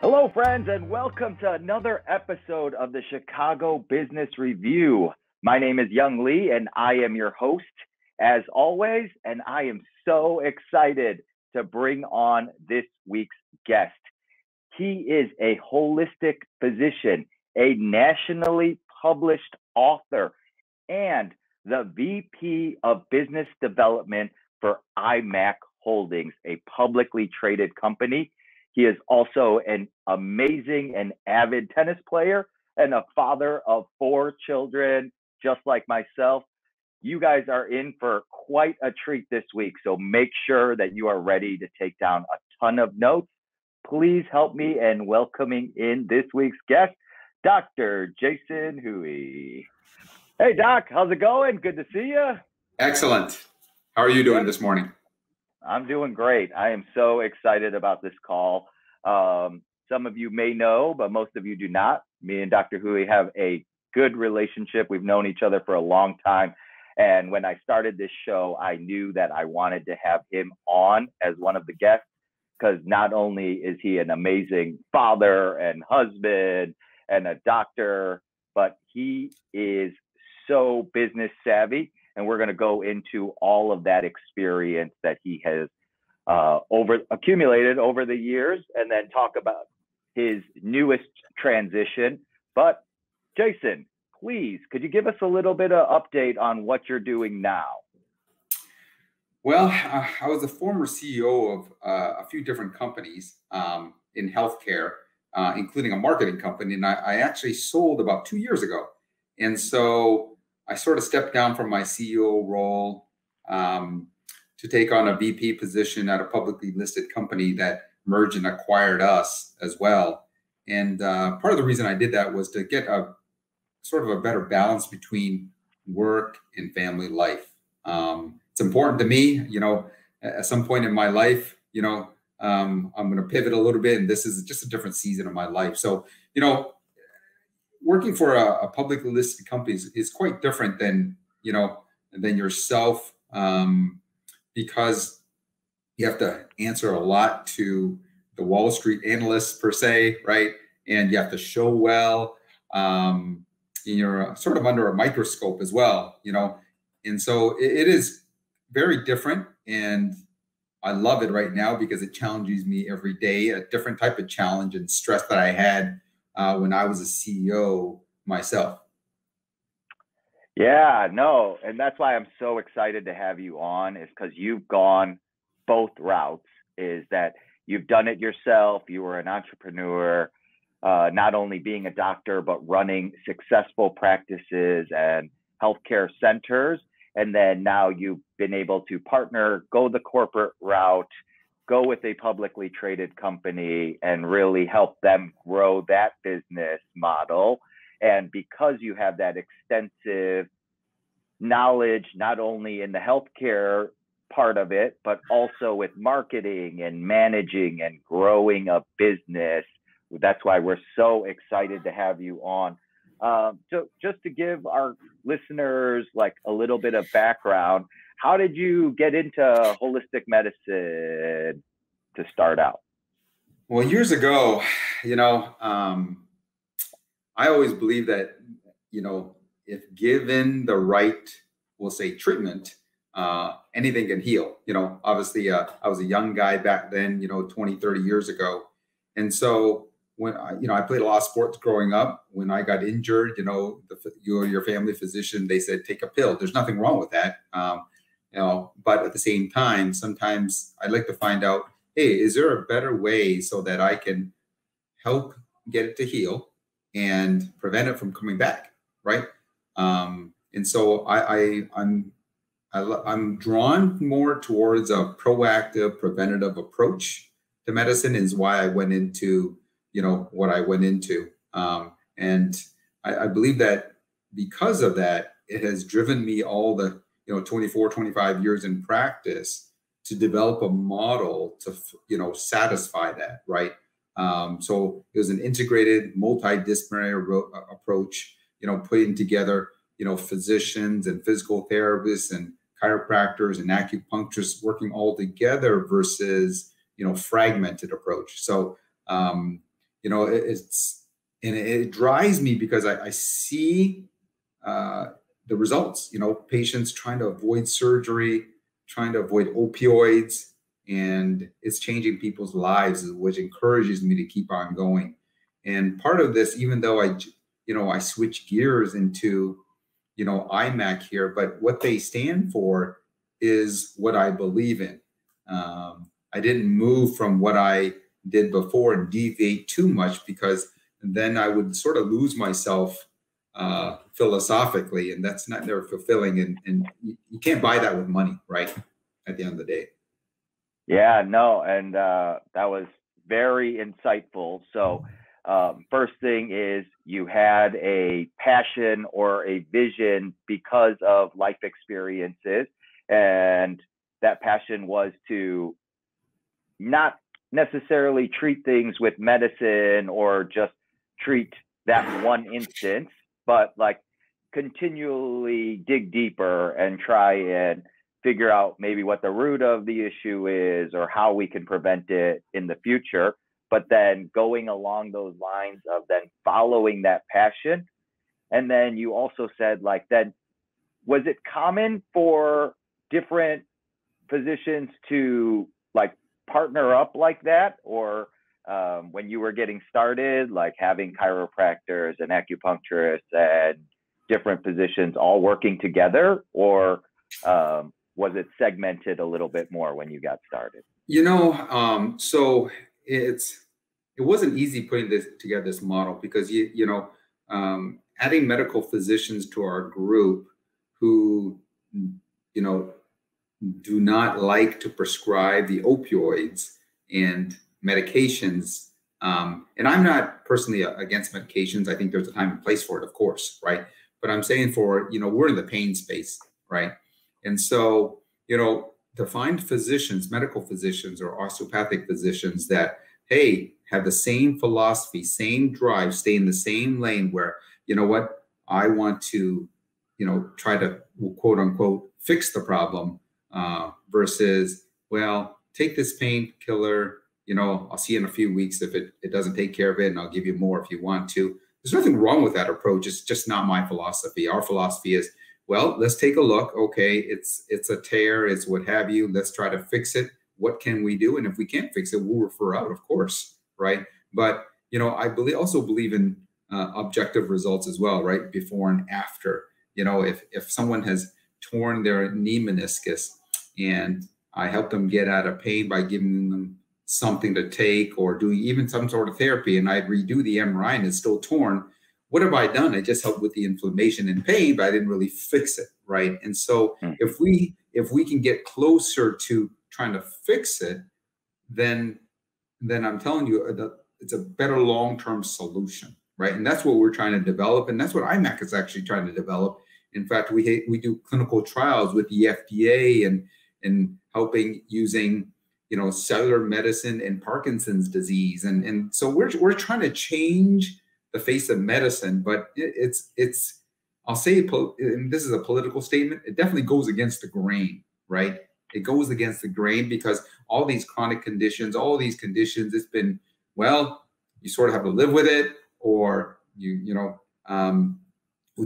Hello, friends, and welcome to another episode of the Chicago Business Review. My name is Young Lee, and I am your host, as always, and I am so excited to bring on this week's guest. He is a holistic physician, a nationally published author, and the VP of Business Development for IMAC Holdings, a publicly traded company. He is also an amazing and avid tennis player and a father of four children, just like myself. You guys are in for quite a treat this week, so make sure that you are ready to take down a ton of notes. Please help me in welcoming in this week's guest, Dr. Jason Hui. Hey, Doc, how's it going? Good to see you. Excellent. How are you doing this morning? I'm doing great. I am so excited about this call. Some of you may know, but most of you do not. Me and Dr. Hui have a good relationship. We've known each other for a long time. And when I started this show, I knew that I wanted to have him on as one of the guests, because not only is he an amazing father and husband and a doctor, but he is so business savvy. And we're going to go into all of that experience that he has accumulated over the years, and then talk about his newest transition. But Jason, please, could you give us a little bit of update on what you're doing now? Well, I was a former CEO of a few different companies in healthcare, including a marketing company, and I actually sold about 2 years ago. And so I sort of stepped down from my CEO role to take on a VP position at a publicly listed company that merged and acquired us as well. And part of the reason I did that was to get a sort of a better balance between work and family life. It's important to me, at some point in my life, I'm going to pivot a little bit, and this is just a different season of my life. So, working for a publicly listed company is quite different than yourself, because you have to answer a lot to the Wall Street analysts per se, right? And you have to show well. You're sort of under a microscope as well, and so it is very different. And I love it right now because it challenges me every day, a different type of challenge and stress that I had when I was a CEO myself. Yeah, no, and that's why I'm so excited to have you on, is because you've gone both routes. Is that you've done it yourself, you were an entrepreneur, not only being a doctor, but running successful practices and healthcare centers. And then now you've been able to partner, go the corporate route, go with a publicly traded company and really help them grow that business model. And because you have that extensive knowledge, not only in the healthcare part of it, but also with marketing and managing and growing a business, that's why we're so excited to have you on. So just to give our listeners like a little bit of background, how did you get into holistic medicine to start out? Well, years ago, I always believe that, if given the right, we'll say, treatment, anything can heal. Obviously, I was a young guy back then, 20, 30 years ago. And so when I played a lot of sports growing up. When I got injured, your family physician, they said, take a pill. There's nothing wrong with that. But at the same time, sometimes I'd like to find out, hey, is there a better way so that I can help get it to heal and prevent it from coming back, right? And so I'm drawn more towards a proactive, preventative approach to medicine. Is why I went into what I went into, and I believe that because of that, it has driven me all the 24, 25 years in practice to develop a model to satisfy that, right? So it was an integrated, multidisciplinary approach, putting together, physicians and physical therapists and chiropractors and acupuncturists working all together versus, fragmented approach. So it drives me because I see the results, patients trying to avoid surgery, trying to avoid opioids, and it's changing people's lives, which encourages me to keep on going. And part of this, even though I switch gears into, IMAC here, but what they stand for is what I believe in. I didn't move from what I did before and deviate too much, because then I would sort of lose myself philosophically, and that's not very fulfilling. And you can't buy that with money, right? At the end of the day. Yeah, no, and that was very insightful. So first thing is, you had a passion or a vision because of life experiences, and that passion was to not necessarily treat things with medicine or just treat that one instance, but like continually dig deeper and try and figure out maybe what the root of the issue is or how we can prevent it in the future. But then going along those lines of then following that passion. And then you also said, like, then was it common for different physicians to like partner up like that? Or when you were getting started, like having chiropractors and acupuncturists and different physicians all working together? Or was it segmented a little bit more when you got started? So it wasn't easy putting this model, because adding medical physicians to our group who do not like to prescribe the opioids and medications. And I'm not personally against medications. I think there's a time and place for it, of course, right? But I'm saying we're in the pain space, right? And so, to find physicians, medical physicians or osteopathic physicians that, hey, have the same philosophy, same drive, stay in the same lane where, I want to, try to quote unquote fix the problem versus, well, take this painkiller, I'll see you in a few weeks if it doesn't take care of it, and I'll give you more if you want to. There's nothing wrong with that approach. It's just not my philosophy. Our philosophy is, well, let's take a look. Okay, it's a tear, it's what have you. Let's try to fix it. What can we do? And if we can't fix it, we'll refer out, of course, right? But I also believe in objective results as well, right? Before and after. If someone has torn their knee meniscus and I help them get out of pain by giving them something to take or doing even some sort of therapy, and I redo the MRI and it's still torn, what have I done? I just helped with the inflammation and pain, but I didn't really fix it, right? And so if we can get closer to trying to fix it, then I'm telling you, it's a better long-term solution, right? And that's what we're trying to develop, and that's what IMAC is actually trying to develop. In fact, we do clinical trials with the FDA and helping using cellular medicine and Parkinson's disease, and so we're trying to change the face of medicine, but it's I'll say, and this is a political statement, it definitely goes against the grain, right? It goes against the grain because all these chronic conditions, all these conditions, it's been, well, you sort of have to live with it, or we'll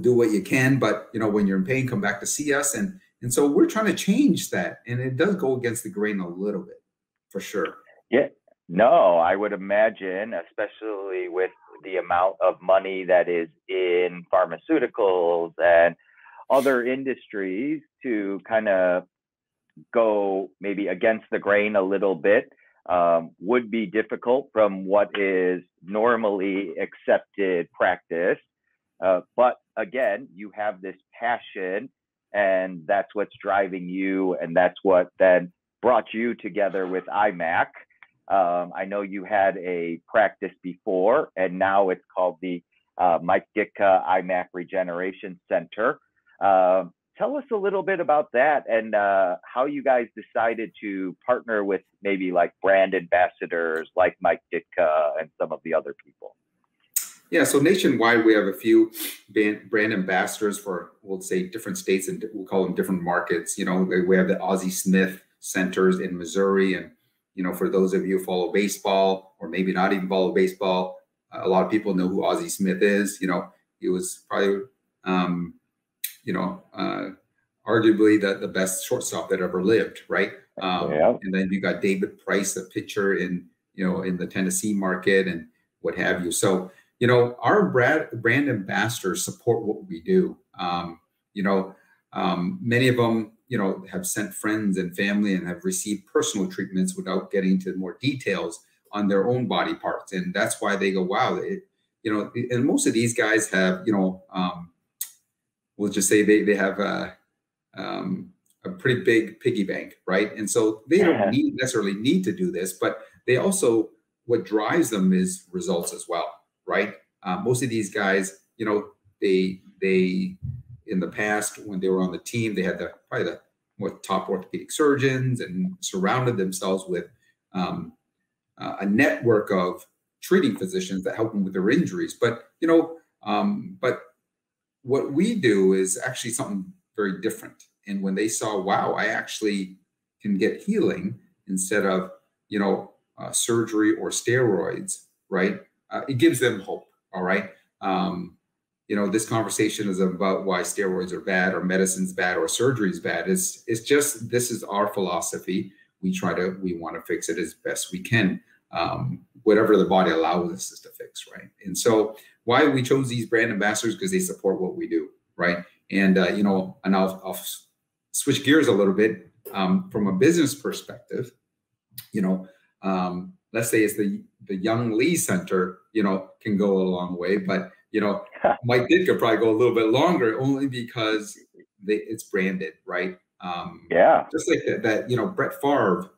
do what you can, but when you're in pain, come back to see us. And so we're trying to change that. And it does go against the grain a little bit, for sure. Yeah, no, I would imagine, especially with the amount of money that is in pharmaceuticals and other industries, to kind of go maybe against the grain a little bit would be difficult from what is normally accepted practice. But again, you have this passion, and that's what's driving you, and that's what then brought you together with IMAC. I know you had a practice before, and now it's called the Mike Ditka IMAC Regeneration Center. Tell us a little bit about that, and how you guys decided to partner with maybe like brand ambassadors like Mike Ditka and some of the other people. Yeah, so nationwide, we have a few brand ambassadors for, we'll say, different states, and we'll call them different markets. We have the Ozzie Smith centers in Missouri, and for those of you who follow baseball, or maybe not even follow baseball, a lot of people know who Ozzie Smith is. He was probably, arguably the best shortstop that ever lived, right? And then you got David Price, a pitcher in the Tennessee market and what have you. So, our brand ambassadors support what we do. Many of them, have sent friends and family and have received personal treatments without getting into more details on their own body parts. And that's why they go, wow, and most of these guys have, we'll just say they have a pretty big piggy bank, right? And so they don't necessarily need to do this, but they also, what drives them is results as well, right? Most of these guys, they in the past when they were on the team, they had probably the more top orthopedic surgeons and surrounded themselves with a network of treating physicians that help them with their injuries. But but what we do is actually something very different. And when they saw, wow, I actually can get healing instead of surgery or steroids, right? It gives them hope. All right. This conversation is about why steroids are bad or medicine's bad or surgery is bad. It's just, this is our philosophy. We want to fix it as best we can. Whatever the body allows us to fix, right? And so why we chose these brand ambassadors, because they support what we do, right? And, and I'll switch gears a little bit from a business perspective. Let's say it's the Young Lee Center, can go a long way, but Mike Ditka probably go a little bit longer, only because it's branded, right? Just like that, Brett Favre,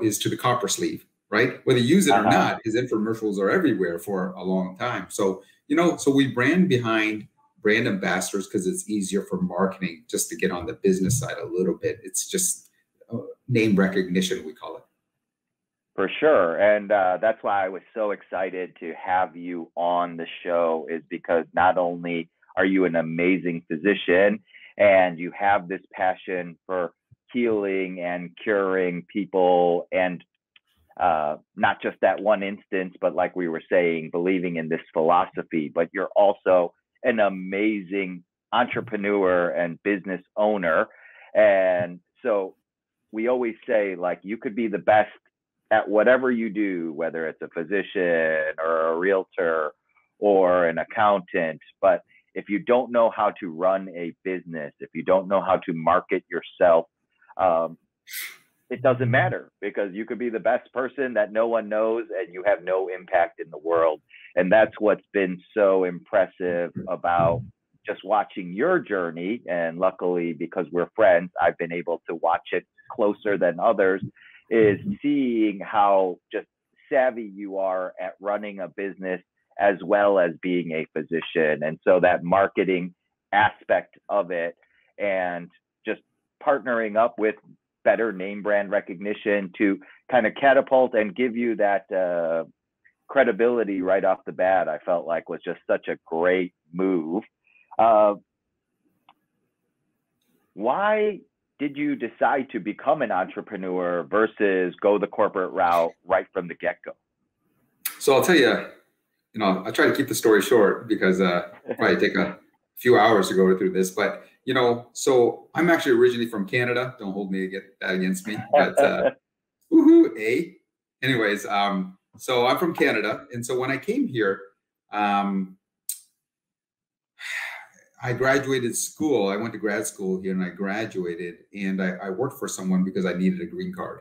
is to the copper sleeve, right? Whether you use it or not, his infomercials are everywhere for a long time. So, so we brand behind brand ambassadors because it's easier for marketing just to get on the business side a little bit. It's just name recognition, we call it. For sure. And that's why I was so excited to have you on the show, is because not only are you an amazing physician and you have this passion for healing and curing people, and not just that one instance, but like we were saying, believing in this philosophy, but you're also an amazing entrepreneur and business owner. And so we always say, like, you could be the best at whatever you do, whether it's a physician or a realtor or an accountant. But if you don't know how to run a business, if you don't know how to market yourself, it doesn't matter, because you could be the best person that no one knows and you have no impact in the world. And that's what's been so impressive about just watching your journey. And luckily, because we're friends, I've been able to watch it closer than others, is seeing how just savvy you are at running a business as well as being a physician. And so that marketing aspect of it, and just partnering up with better name brand recognition to kind of catapult and give you that credibility right off the bat, I felt like was just such a great move. Why did you decide to become an entrepreneur versus go the corporate route right from the get-go? So I'll tell you, I try to keep the story short because it'll probably take a few hours to go through this. But, so I'm actually originally from Canada. Don't hold me to get that against me. But woohoo, eh? Anyways, so I'm from Canada. And so when I came here, I graduated school. I went to grad school here and I graduated, and I worked for someone because I needed a green card,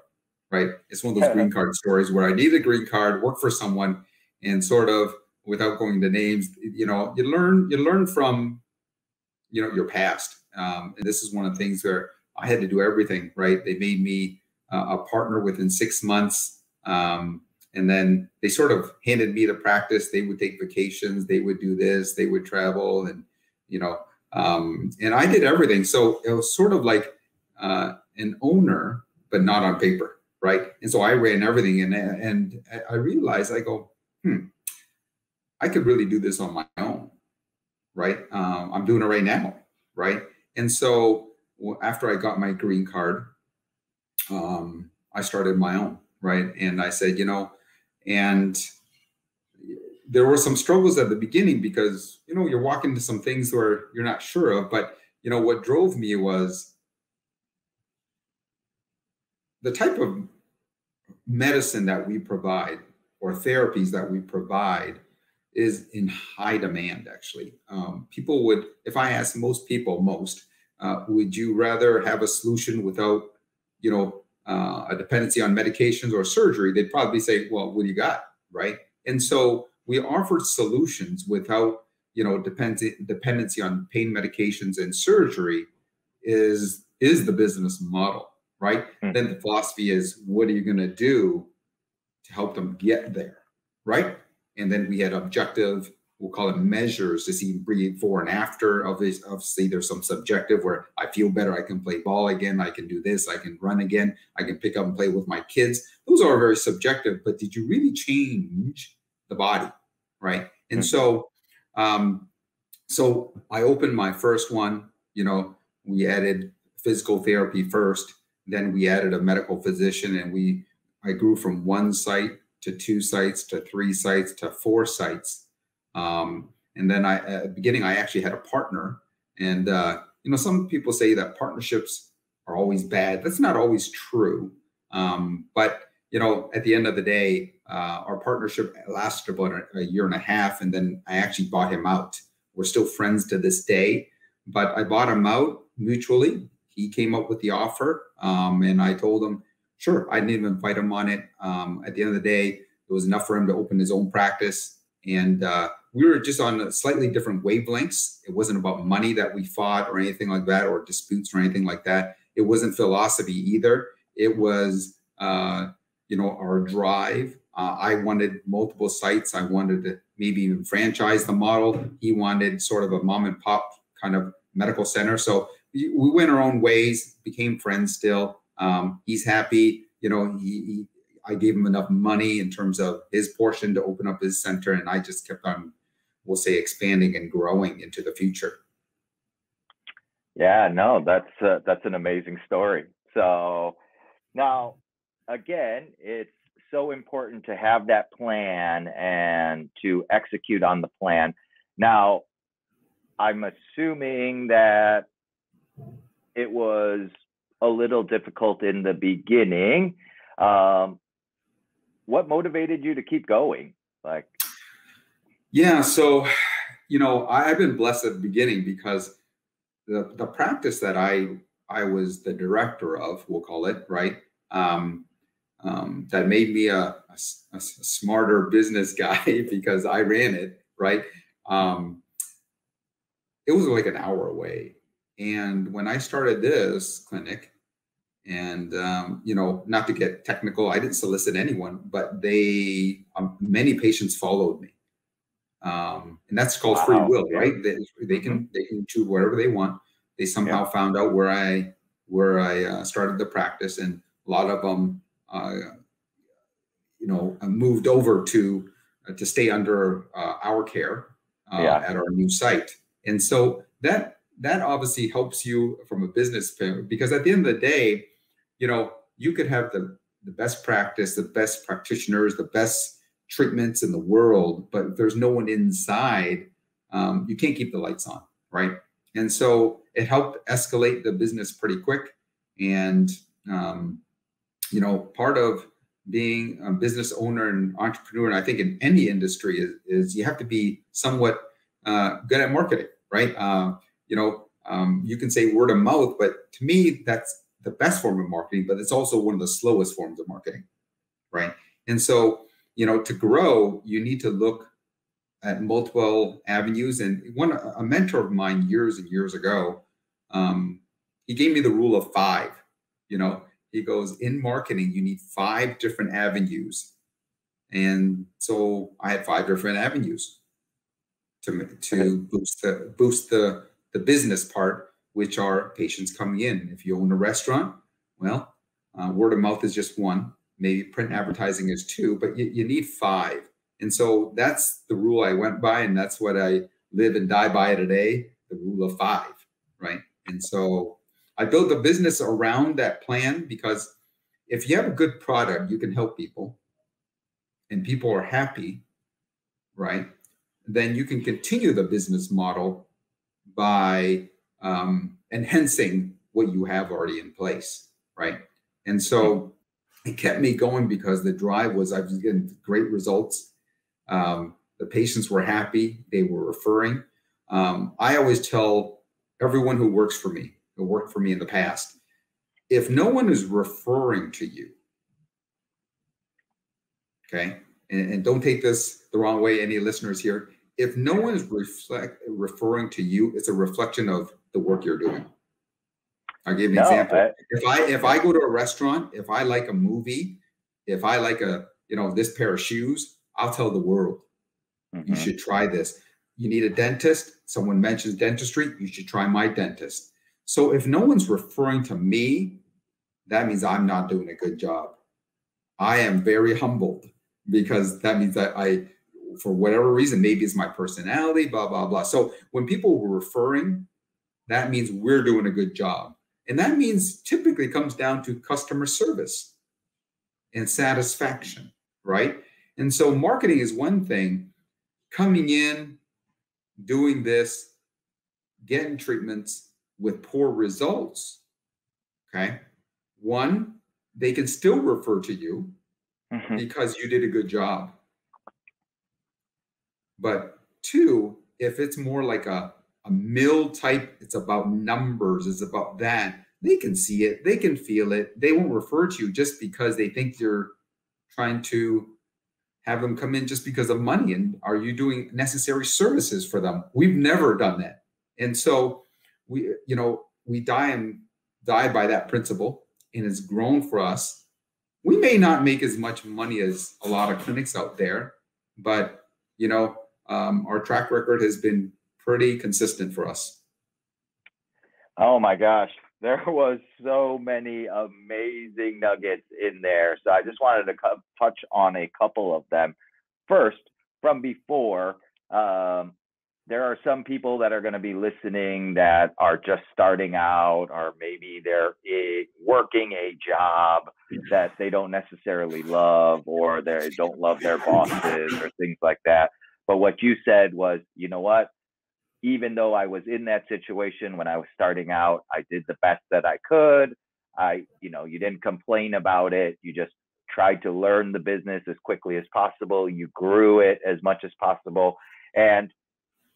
right? It's one of those green card stories where I needed a green card, work for someone, and sort of, without going into names, you learn from, your past. And this is one of the things where I had to do everything, right? They made me a partner within 6 months. And then they sort of handed me the practice. They would take vacations, they would do this, they would travel, and and I did everything. So it was sort of like an owner, but not on paper, right? And so I ran everything, and I realized, I go, I could really do this on my own, right? I'm doing it right now, right? And so after I got my green card, I started my own, right? And I said, and there were some struggles at the beginning because, you know, you're walking into some things where you're not sure of, but, you know, what drove me was the type of medicine that we provide or therapies that we provide is in high demand, actually. People would, if I ask most people, would you rather have a solution without, you know, a dependency on medications or surgery? They'd probably say, well, what do you got, right? And so we offered solutions without, you know, dependency on pain medications and surgery is the business model, right? Mm-hmm. Then the philosophy is, what are you going to do to help them get there, right? And then we had objective, we'll call it measures to see before and after of this. Obviously, there's some subjective where I feel better, I can play ball again, I can do this, I can run again, I can pick up and play with my kids. Those are very subjective, but did you really change the body, right? And so I opened my first one, you know, we added physical therapy first, then we added a medical physician, and I grew from 1 site to 2 sites to 3 sites to 4 sites. And then at the beginning, I actually had a partner. And, you know, some people say that partnerships are always bad. That's not always true. But, you know, at the end of the day, our partnership lasted about a year and a half. And then I actually bought him out. We're still friends to this day, but I bought him out mutually. He came up with the offer. And I told him, sure, I didn't even fight him on it. At the end of the day, it was enough for him to open his own practice. And we were just on slightly different wavelengths. It wasn't about money that we fought or anything like that, or disputes or anything like that. It wasn't philosophy either. It was, you know, our drive. I wanted multiple sites. I wanted to maybe even franchise the model. He wanted sort of a mom and pop kind of medical center. So we went our own ways, became friends still. He's happy, you know, I gave him enough money in terms of his portion to open up his center. And I just kept on, we'll say, expanding and growing into the future. Yeah, no, that's an amazing story. So now, again, it's so important to have that plan and to execute on the plan. Now, I'm assuming that it was a little difficult in the beginning. What motivated you to keep going? Yeah, so, you know, I've been blessed at the beginning because the practice that I was the director of, we'll call it, right? That made me a smarter business guy because I ran it, right? It was like an hour away. And when I started this clinic, and, you know, not to get technical, I didn't solicit anyone, but many patients followed me. And that's called free will, right? They can choose whatever they want. They somehow found out where I started the practice, and a lot of them, you know, moved over to stay under our care at our new site. And so that obviously helps you from a business, because at the end of the day, you know, you could have the best practice, the best practitioners, the best treatments in the world, but if there's no one inside, you can't keep the lights on, right? And so it helped escalate the business pretty quick. And, you know, part of being a business owner and entrepreneur, and I think in any industry, is you have to be somewhat good at marketing, right? You know, you can say word of mouth, but to me, that's the best form of marketing, but it's also one of the slowest forms of marketing, right? And so, you know, to grow, you need to look at multiple avenues. And a mentor of mine years and years ago, he gave me the rule of 5. You know, he goes, in marketing, you need 5 different avenues. And so I had 5 different avenues to boost the business part, which are patients coming in. If you own a restaurant, well, word of mouth is just 1. Maybe print advertising is 2, but you need 5. And so that's the rule I went by, and that's what I live and die by today, the rule of 5, right? And so I built a business around that plan, because if you have a good product, you can help people and people are happy, right, then you can continue the business model by enhancing what you have already in place, right? And so it kept me going because the drive was, I was getting great results. The patients were happy. They were referring. I always tell everyone who works for me, who worked for me in the past, if no one is referring to you, okay, and don't take this the wrong way, any listeners here, if no one is referring to you, it's a reflection of the work you're doing. I'll give you an example. If I go to a restaurant, if I like a movie, if I like this pair of shoes, I'll tell the world, you should try this. You need a dentist, someone mentions dentistry, you should try my dentist. So if no one's referring to me, that means I'm not doing a good job. I am very humbled because that means that for whatever reason, maybe it's my personality, blah, blah, blah. So when people were referring, that means we're doing a good job. And that means typically comes down to customer service and satisfaction, right? And so marketing is one thing. Coming in, doing this, getting treatments with poor results, okay? One, they can still refer to you because you did a good job. But two, if it's more like a mill type, it's about numbers, it's about that, they can see it, they can feel it. They won't refer to you just because they think you're trying to have them come in just because of money. And are you doing necessary services for them? We've never done that. And so we die by that principle, and it's grown for us. We may not make as much money as a lot of clinics out there, but our track record has been pretty consistent for us. Oh my gosh, there was so many amazing nuggets in there. So I just wanted to touch on a couple of them. First, from before, there are some people that are going to be listening that are just starting out, or maybe they're working a job that they don't necessarily love, or they don't love their bosses or things like that. But what you said was, you know what? Even though I was in that situation when I was starting out, I did the best that I could. You didn't complain about it. You just tried to learn the business as quickly as possible. You grew it as much as possible. And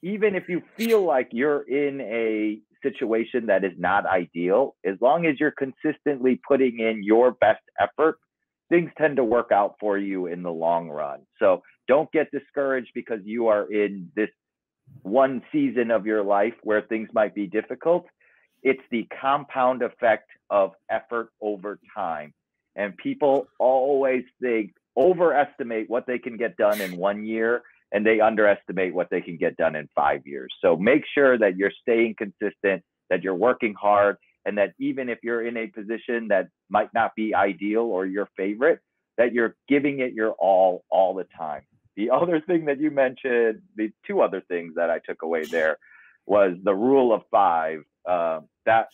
even if you feel like you're in a situation that is not ideal, as long as you're consistently putting in your best effort, things tend to work out for you in the long run. So don't get discouraged because you are in this one season of your life where things might be difficult. It's the compound effect of effort over time. And people always overestimate what they can get done in 1 year, and they underestimate what they can get done in 5 years. So make sure that you're staying consistent, that you're working hard, and that even if you're in a position that might not be ideal or your favorite, that you're giving it your all the time. The other thing that you mentioned, the two other things that I took away there, was the rule of 5. That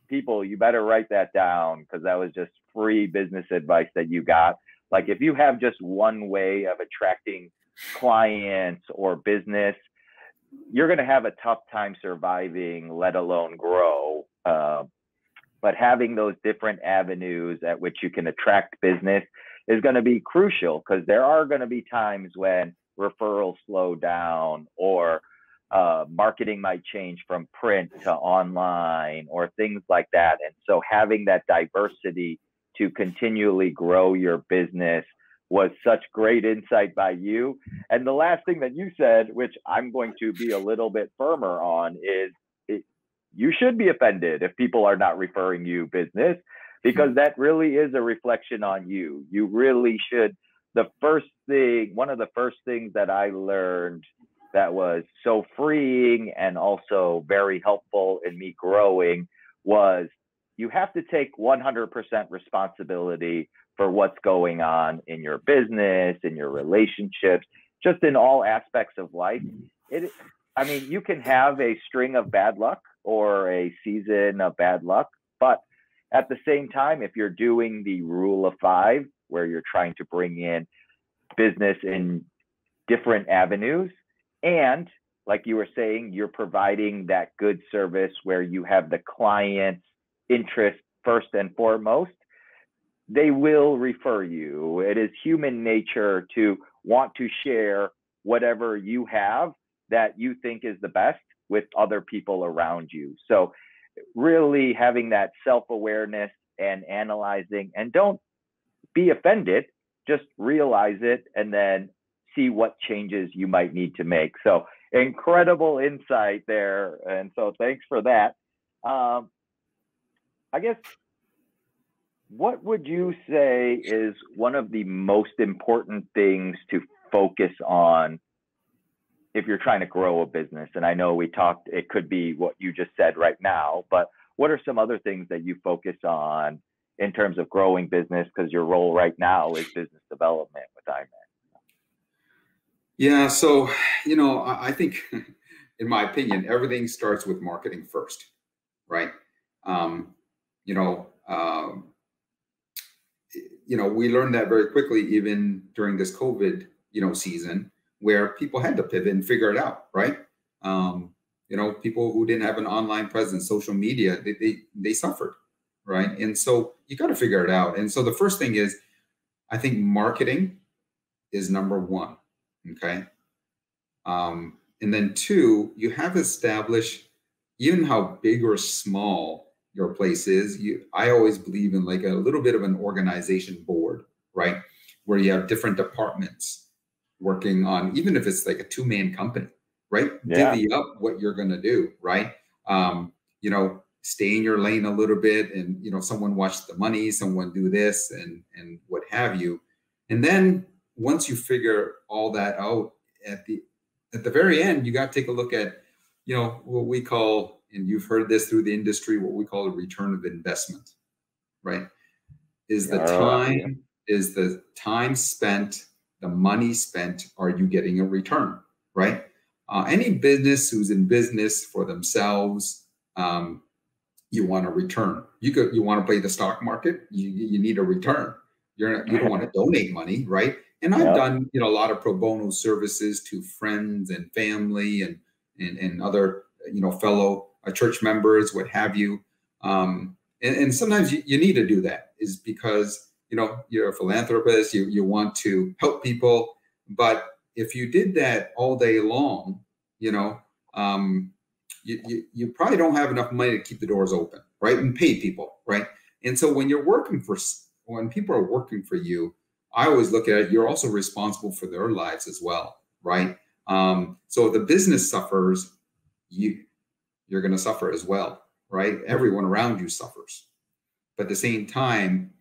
people, you better write that down, because that was just free business advice that you got. Like, if you have just one way of attracting clients or business, you're going to have a tough time surviving, let alone grow. But having those different avenues at which you can attract business is going to be crucial, because there are going to be times when referrals slow down, or marketing might change from print to online, or things like that. And so having that diversity to continually grow your business was such great insight by you. And the last thing that you said, which I'm going to be a little bit firmer on, is you should be offended if people are not referring you business, because that really is a reflection on you. You really should. One of the first things that I learned that was so freeing and also very helpful in me growing was you have to take 100% responsibility for what's going on in your business, in your relationships, just in all aspects of life. You can have a string of bad luck or a season of bad luck, but at the same time, if you're doing the rule of 5, where you're trying to bring in business in different avenues. And like you were saying, you're providing that good service where you have the client's interest first and foremost. They will refer you. It is human nature to want to share whatever you have that you think is the best with other people around you. So really having that self-awareness and analyzing, and don't be offended, just realize it and then see what changes you might need to make. So incredible insight there. And so thanks for that. I guess, what would you say is one of the most important things to focus on if you're trying to grow a business? And I know we talked, it could be what you just said right now, but what are some other things that you focus on in terms of growing business? Because your role right now is business development with IMED. Yeah, so, I think, in my opinion, everything starts with marketing first, right? We learned that very quickly, even during this COVID, season, where people had to pivot and figure it out, right? People who didn't have an online presence, social media, they suffered, right? And so you got to figure it out. And so the first thing is, I think marketing is number one, okay? And then two, you have to establish, even how big or small your place is. I always believe in like a little bit of an organization board, right? Where you have different departments working on, even if it's like a two-man company, right? Yeah. Divvy up what you're going to do, right? Stay in your lane a little bit, and, someone watch the money, someone do this, and what have you. And then once you figure all that out, at the very end, you got to take a look at, what we call, and you've heard this through the industry, what we call a return of investment, right? Is the time spent, the money spent, are you getting a return, right? Any business who's in business for themselves, you want a return. You want to play the stock market, you need a return. You don't want to donate money, right? And I've done, a lot of pro bono services to friends and family and other, fellow church members, what have you. And sometimes you need to do that, is because, you're a philanthropist, you want to help people. But if you did that all day long, you probably don't have enough money to keep the doors open, right? And pay people, right? And so when people are working for you, I always look at it, you're also responsible for their lives as well, right? So if the business suffers, you're going to suffer as well, right? Everyone around you suffers. But at the same time,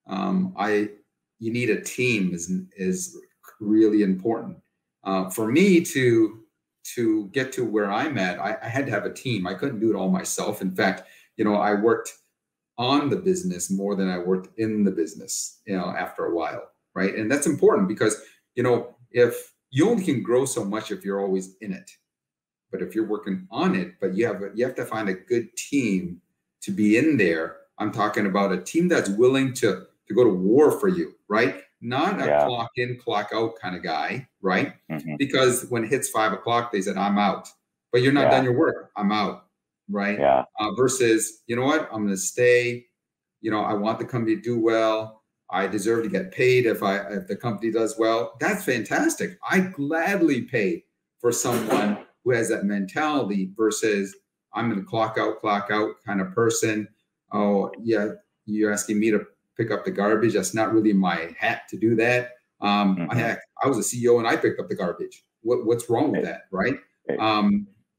you need a team is really important. For me to get to where I'm at, I had to have a team. I couldn't do it all myself. In fact, I worked on the business more than I worked in the business, after a while, right? And that's important because, if you only can grow so much if you're always in it. But if you're working on it, but you have to find a good team to be in there. I'm talking about a team that's willing to go to war for you, right? Not a clock in, clock out kind of guy, right? Mm-hmm. Because when it hits 5 o'clock, they said, I'm out. But you're not done your work. I'm out, right? Yeah. Versus, you know what? I'm going to stay. I want the company to do well. I deserve to get paid if the company does well. That's fantastic. I gladly pay for someone who has that mentality versus I'm going to clock out kind of person. Oh, yeah, you're asking me to pick up the garbage. That's not really my hat to do that. I was a CEO and I picked up the garbage. What's wrong with that, right?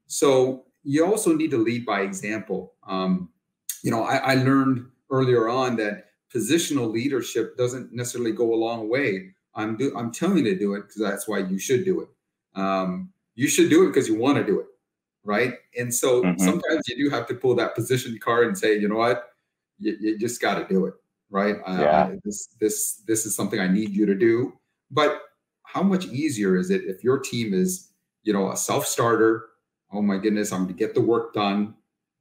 So you also need to lead by example. I learned earlier on that positional leadership doesn't necessarily go a long way. I'm telling you to do it because that's why you should do it. You should do it because you want to do it, right? And so sometimes you do have to pull that position card and say, you know what, you just got to do it, right? This is something I need you to do. But how much easier is it if your team is, a self-starter? Oh my goodness, I'm going to get the work done.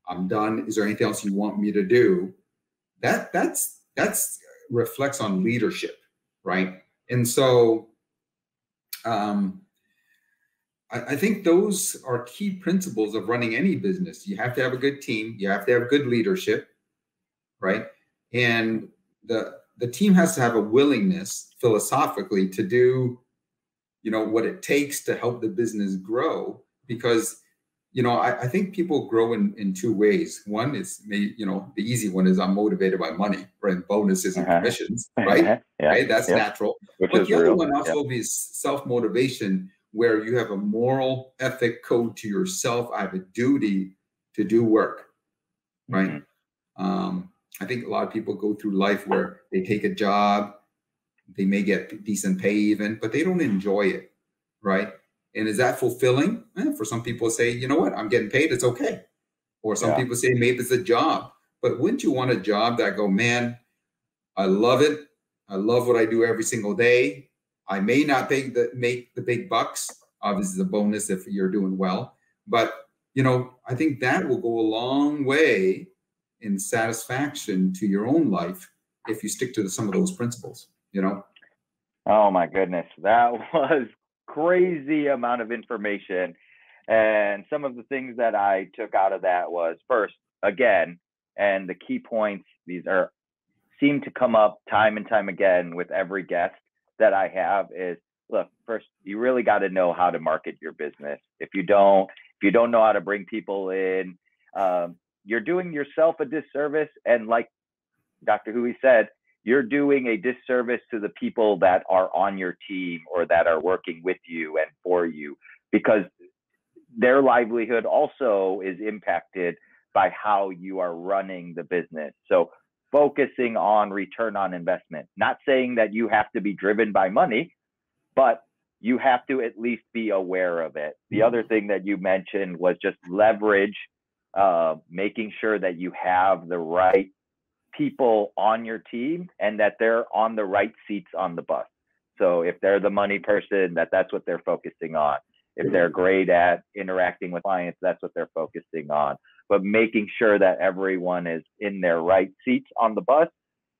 I'm done. Is there anything else you want me to do? That's reflects on leadership, right? And so, I think those are key principles of running any business. You have to have a good team. You have to have good leadership, right? And the team has to have a willingness philosophically to do, what it takes to help the business grow. Because, I think people grow in two ways. One is, the easy one is I'm motivated by money, right? Bonuses and commissions, right? Yeah. Right? That's natural. Which But is the other real. one also is self-motivation, where you have a moral ethic code to yourself. I have a duty to do work, right? I think a lot of people go through life where they take a job, they may get decent pay even, but they don't enjoy it, right? And is that fulfilling? For some people say, you know what, I'm getting paid, it's okay. Or some people say maybe it's a job. But wouldn't you want a job that go, man, I love it. I love what I do every single day. I may not make the big bucks. Obviously, it's a bonus if you're doing well. But, I think that will go a long way in satisfaction to your own life if you stick to some of those principles, Oh my goodness, that was crazy amount of information. And some of the things that I took out of that was, first, again, and the key points, these seem to come up time and time again with every guest that I have, is, look, first, you really got to know how to market your business. If you don't know how to bring people in, you're doing yourself a disservice. And like Dr. Hui said, you're doing a disservice to the people that are on your team or that are working with you and for you, because their livelihood also is impacted by how you are running the business. So focusing on return on investment, not saying that you have to be driven by money, but you have to at least be aware of it. The other thing that you mentioned was just leverage, making sure that you have the right people on your team and that they're on the right seats on the bus. So if they're the money person, that's what they're focusing on. If they're great at interacting with clients, that's what they're focusing on. But making sure that everyone is in their right seats on the bus.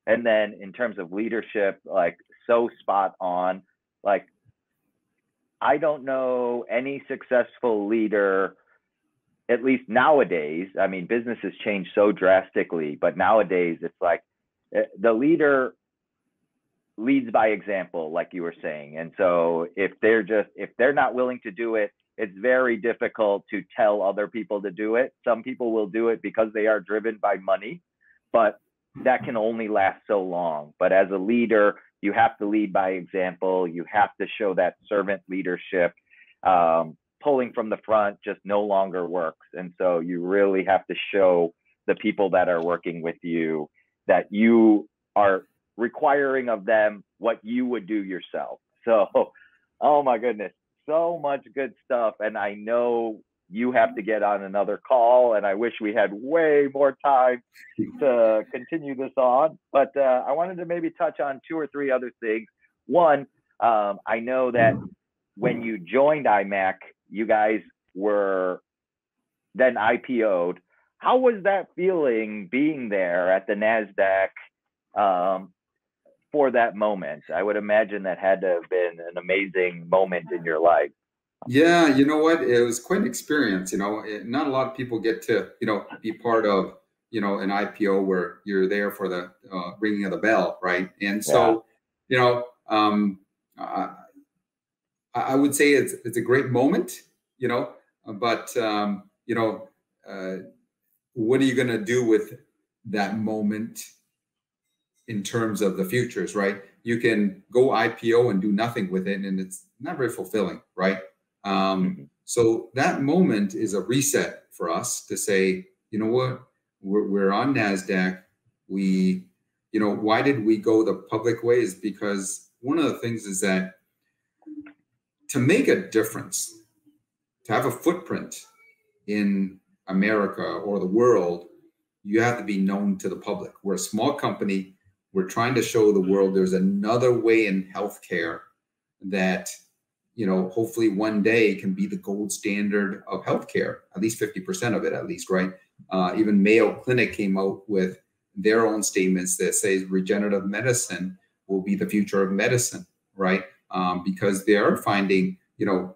And then in terms of leadership, like, so spot on. Like, I don't know any successful leader, at least nowadays. I mean, business has changed so drastically, but nowadays it's like the leader leads by example, like you were saying. And so if they're not willing to do it, it's very difficult to tell other people to do it. Some people will do it because they are driven by money, but that can only last so long. But as a leader, you have to lead by example. You have to show that servant leadership. Pulling from the front just no longer works. And so you really have to show the people that are working with you that you are requiring of them what you would do yourself. So, oh my goodness, so much good stuff. And I know you have to get on another call, and I wish we had way more time to continue this on. But I wanted to maybe touch on 2 or 3 other things. One, I know that when you joined IMAC, you guys were then IPO'd. How was that feeling being there at the NASDAQ for that moment? I would imagine that had to have been an amazing moment in your life. Yeah, you know what? It was quite an experience. Not a lot of people get to, be part of, an IPO where you're there for the ringing of the bell, right? And so, I would say it's a great moment, but what are you going to do with that moment in terms of the futures, right? You can go IPO and do nothing with it, and it's not very fulfilling, right? So that moment is a reset for us to say, you know what, we're on NASDAQ. Why did we go the public way? Is because one of the things is that to make a difference, to have a footprint in America or the world, you have to be known to the public. We're a small company. We're trying to show the world there's another way in healthcare that, hopefully one day can be the gold standard of healthcare, at least 50% of it, at least, right? Even Mayo Clinic came out with their own statements that say regenerative medicine will be the future of medicine, right? Because they are finding,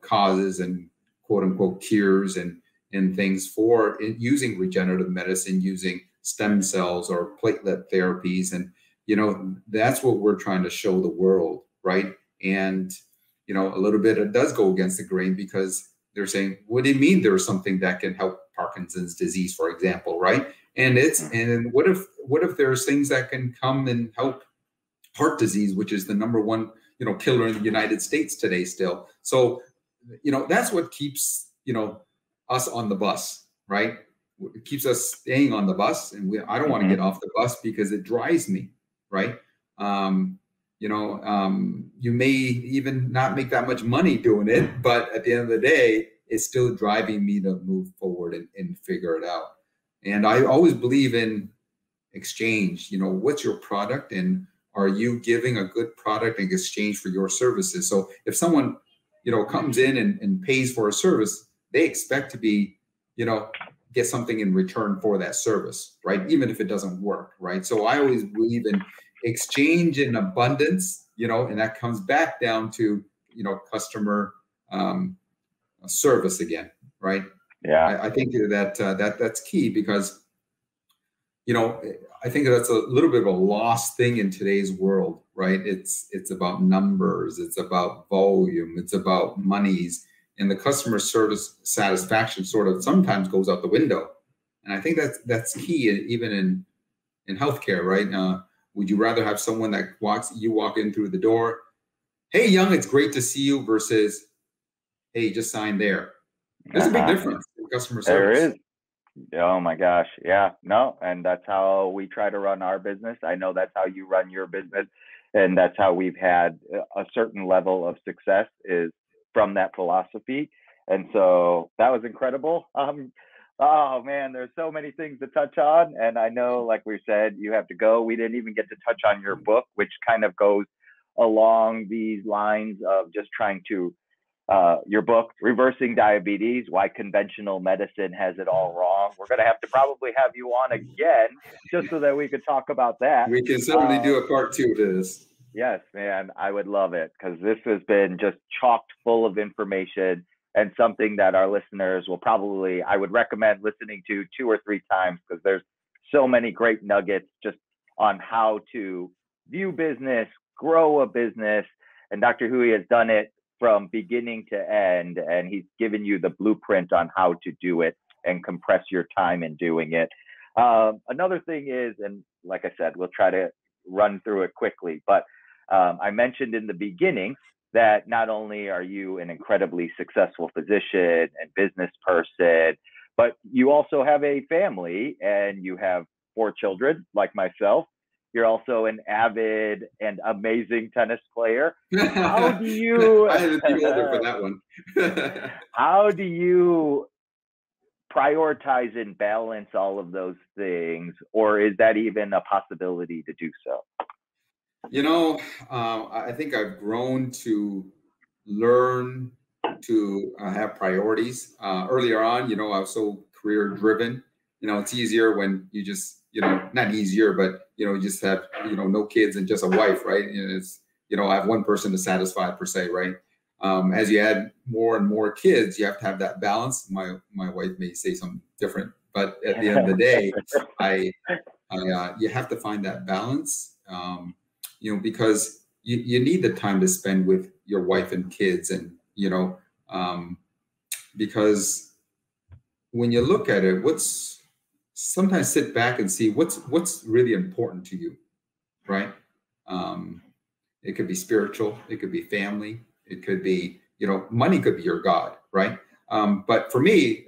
causes and quote unquote cures and things for using regenerative medicine, using stem cells or platelet therapies. And, that's what we're trying to show the world, right? And, a little bit, it does go against the grain because they're saying, what do you mean there's something that can help Parkinson's disease, for example, right? And what if there's things that can come and help heart disease, which is the number one, killer in the United States today still. So, that's what keeps, us on the bus, right? It keeps us staying on the bus. And I don't want to get off the bus because it drives me, right? You may even not make that much money doing it, but at the end of the day, it's still driving me to move forward and figure it out. And I always believe in exchange. What's your product, and are you giving a good product in exchange for your services? So if someone, comes in and pays for a service, they expect to be, get something in return for that service, right? Even if it doesn't work, right? So I always believe in exchange in abundance, and that comes back down to, customer service again, right? Yeah. I think that's key because, I think that's a little bit of a lost thing in today's world, right? It's about numbers, it's about volume, it's about monies, and the customer service satisfaction sort of sometimes goes out the window. And I think that's key, even in healthcare, right? Would you rather have someone that you walk in through the door, hey, Young, it's great to see you, versus, hey, just sign there? There's a big difference in customer service. There is. Oh my gosh. Yeah, no. And that's how we try to run our business. I know that's how you run your business. And that's how we've had a certain level of success, is from that philosophy. And so that was incredible. Oh man, there's so many things to touch on. And I know, like we said, you have to go. We didn't even get to touch on your book, which kind of goes along these lines of just trying to, your book, Reversing Diabetes, Why Conventional Medicine Has It All Wrong. We're going to have to probably have you on again just so that we could talk about that. We can certainly do a part 2 to this. Yes, man, I would love it, because this has been just chocked full of information, and something that our listeners will probably, I would recommend listening to 2 or 3 times, because there's so many great nuggets just on how to view business, grow a business. And Dr. Hui has done it from beginning to end, and he's given you the blueprint on how to do it and compress your time in doing it. Another thing is, and like I said, we'll try to run through it quickly, but I mentioned in the beginning that not only are you an incredibly successful physician and business person, but you also have a family, and you have 4 children like myself. You're also an avid and amazing tennis player. How do you? I had to be older for that one. How do you prioritize and balance all of those things, or is that even a possibility to do so? I think I've grown to learn to have priorities. Earlier on, I was so career driven. It's easier when you just, not easier, but, you just have, no kids and just a wife, right? It's, I have one person to satisfy per se, right? As you add more and more kids, you have to have that balance. My wife may say something different, but at the end of the day, you have to find that balance, because you need the time to spend with your wife and kids, and, because when you look at it, sometimes sit back and see what's really important to you, right? It could be spiritual, it could be family, it could be, money could be your God, right? But for me,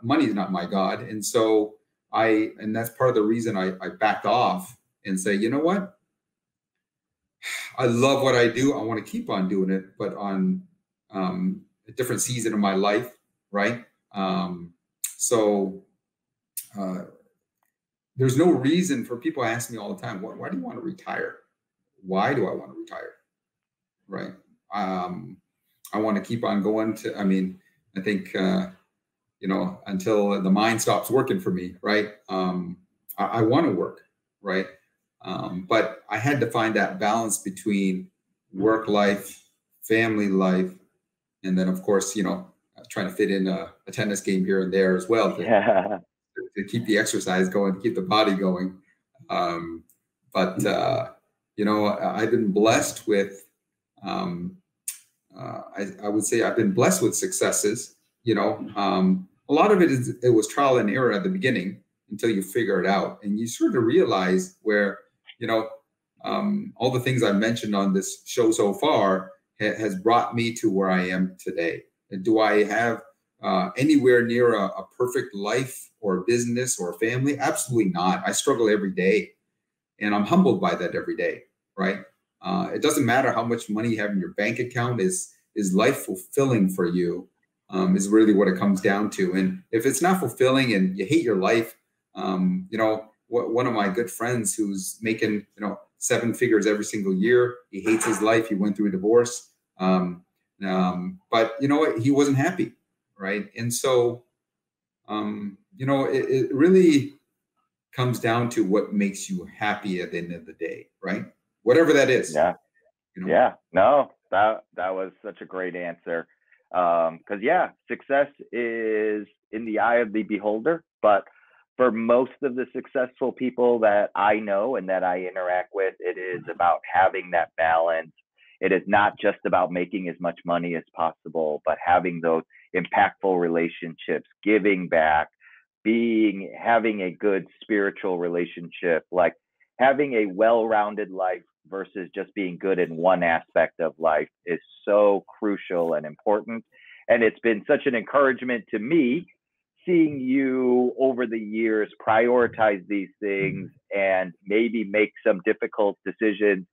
money is not my God. And so and that's part of the reason I backed off and say, you know what? I love what I do. I want to keep on doing it, but on a different season of my life, right? There's no reason for people to ask me all the time, why do you want to retire? Why do I want to retire? Right. I want to keep on going I think, until the mind stops working for me. Right. I want to work. Right. But I had to find that balance between work life, family life, and then of course, trying to fit in a tennis game here and there as well Yeah. to keep the exercise going, to keep the body going. But I've been blessed with. I would say I've been blessed with successes. A lot of it was trial and error at the beginning until you figure it out, and you sort of realize where all the things I've mentioned on this show so far has brought me to where I am today. And do I have anywhere near a perfect life or business or family? Absolutely not. I struggle every day, and I'm humbled by that every day, right? It doesn't matter how much money you have in your bank account. Is life fulfilling for you? Is really what it comes down to. And if it's not fulfilling and you hate your life, one of my good friends who's making 7 figures every single year, he hates his life. He went through a divorce, but you know what? He wasn't happy, right? And so, it really comes down to what makes you happy at the end of the day, right? Whatever that is. Yeah. Yeah. No, that was such a great answer. Because success is in the eye of the beholder, but for most of the successful people that I know and that I interact with, it is about having that balance. It is not just about making as much money as possible, but having those impactful relationships, giving back, having a good spiritual relationship, like having a well-rounded life versus just being good in one aspect of life is so crucial and important. And it's been such an encouragement to me seeing you over the years prioritize these things and maybe make some difficult decisions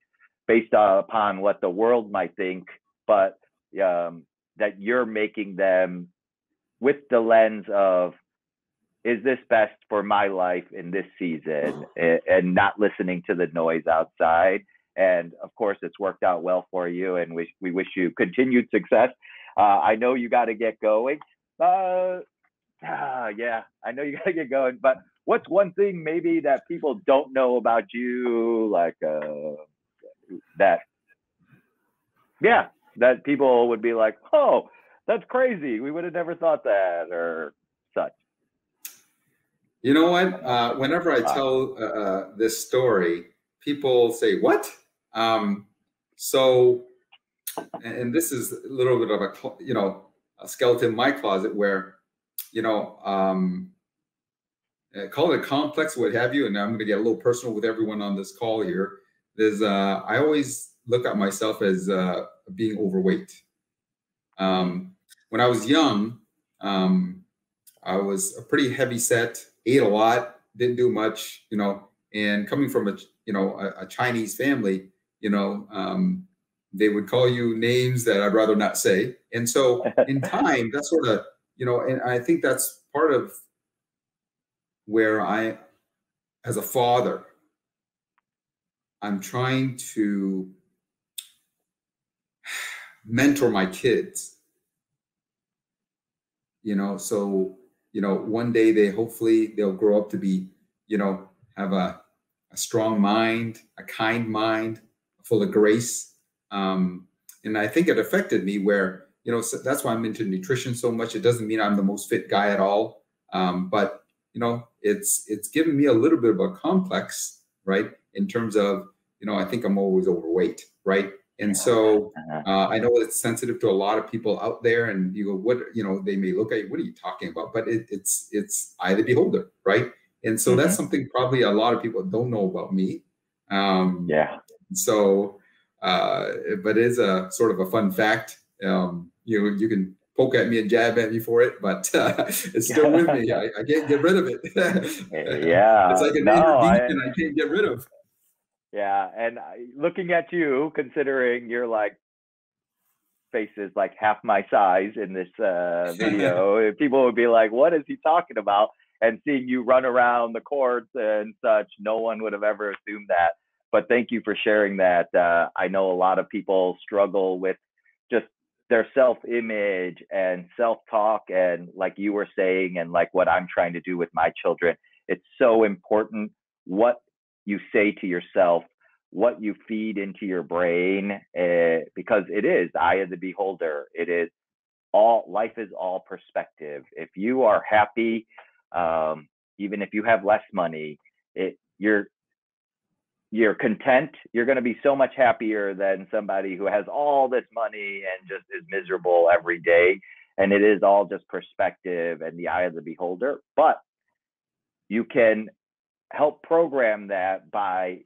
based upon what the world might think, but that you're making them with the lens of, is this best for my life in this season, and not listening to the noise outside. And of course, it's worked out well for you, and we wish you continued success. I know you got to get going. Yeah, I know you got to get going. But what's one thing maybe that people don't know about you, like that people would be like, oh, that's crazy. We would have never thought that, or such. You know what? Whenever I tell this story, people say, "What?" So, and this is a little bit of a skeleton in my closet where, call it a complex, what have you. And I'm going to get a little personal with everyone on this call here. I always look at myself as being overweight. When I was young, I was a pretty heavy set, ate a lot, didn't do much, and coming from a Chinese family, they would call you names that I'd rather not say. And so in time, that's sort of, and I think that's part of where as a father, I'm trying to mentor my kids, so one day hopefully they'll grow up to be, have a strong mind, a kind mind, full of grace. And I think it affected me where, so that's why I'm into nutrition so much. It doesn't mean I'm the most fit guy at all. But, it's given me a little bit of a complex, right? In terms of, I think I'm always overweight, right? And so I know it's sensitive to a lot of people out there, and you go, what, they may look at you, what are you talking about? But it's eye of the beholder, right? And so that's something probably a lot of people don't know about me. So, but it is a sort of a fun fact. You can poke at me and jab at me for it, but it's still with me. I can't get rid of it. It's like an inner demon I can't get rid of. Yeah, and looking at you, considering your face is like half my size in this video, people would be like, "What is he talking about?" And seeing you run around the courts and such, no one would have ever assumed that. But thank you for sharing that. I know a lot of people struggle with just their self-image and self-talk, and like you were saying, and like what I'm trying to do with my children, it's so important what you say to yourself, what you feed into your brain, because it is eye of the beholder. It is life is all perspective. If you are happy, even if you have less money, you're content. You're going to be so much happier than somebody who has all this money and just is miserable every day. And it is all just perspective and the eye of the beholder. But you can help program that by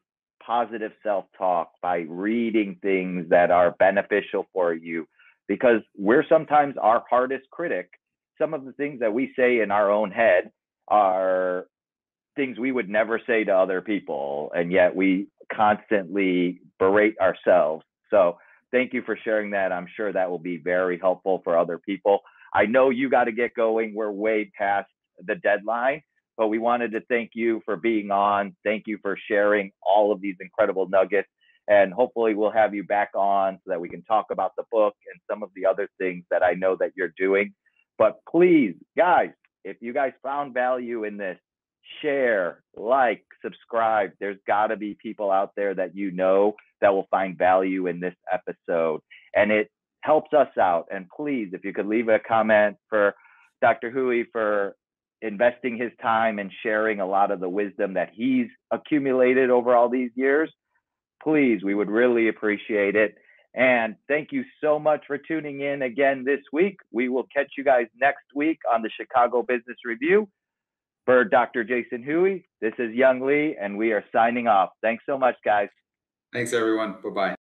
positive self-talk, by reading things that are beneficial for you, because we're sometimes our hardest critic. Some of the things that we say in our own head are things we would never say to other people, and yet we constantly berate ourselves. So thank you for sharing that. I'm sure that will be very helpful for other people. I know you got to get going. We're way past the deadline, but we wanted to thank you for being on. Thank you for sharing all of these incredible nuggets. And hopefully we'll have you back on so that we can talk about the book and some of the other things that I know that you're doing. But please, guys, if you guys found value in this, share, like, subscribe. There's got to be people out there that you know that will find value in this episode. And it helps us out. And please, if you could leave a comment for Dr. Hui for investing his time and sharing a lot of the wisdom that he's accumulated over all these years, please, we would really appreciate it. And thank you so much for tuning in again this week. We will catch you guys next week on the Chicago Business Review. For Dr. Jason Hui, this is Young Lee, and we are signing off. Thanks so much, guys. Thanks, everyone. Bye-bye.